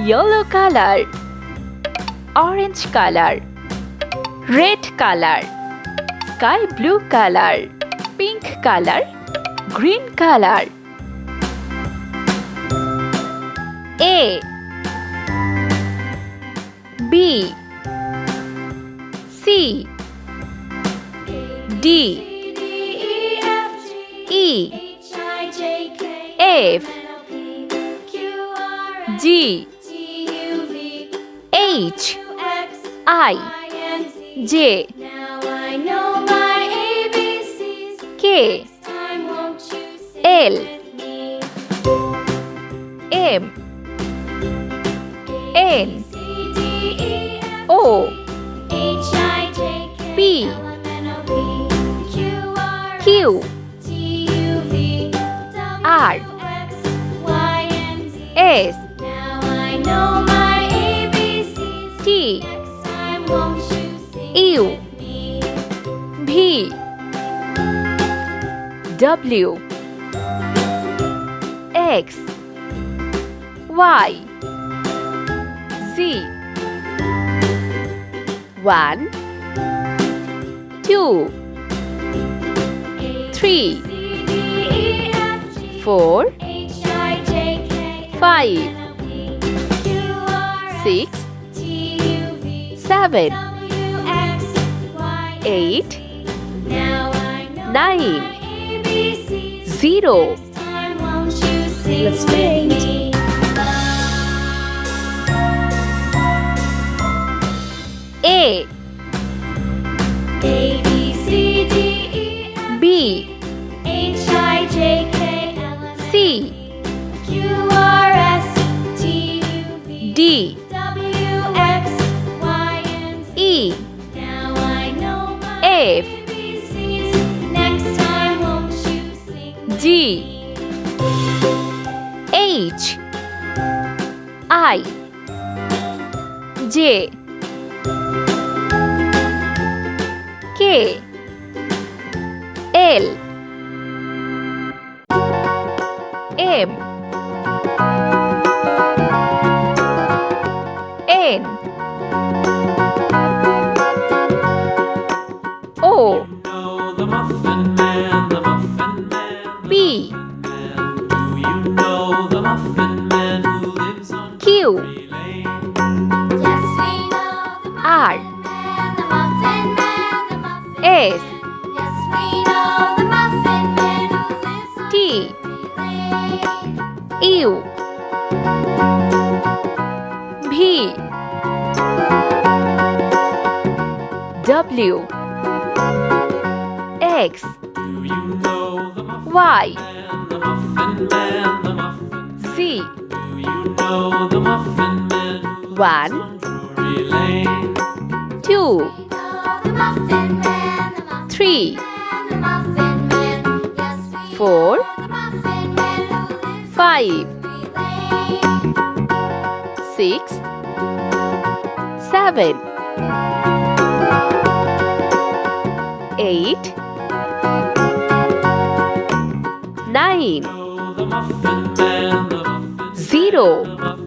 yellow color, orange color, red color, sky blue color, pink color, green color. A, B, C, D, E, F, G, H, I, J, K, L, M, N, O, P, Q, R, S, T, U, V, W, X, Y, Z. 1, 2, 3, 4, 5, 6, 7, 8, 9, 0. Let's paint. A, B, C, D, E, F, G, H, I, J, K, L, M, N, O, P, Q, R, S, T, U, V, W, X, Y, Z. 1, 2, 3, 4, 5, 6, 7, 8, 9, 0.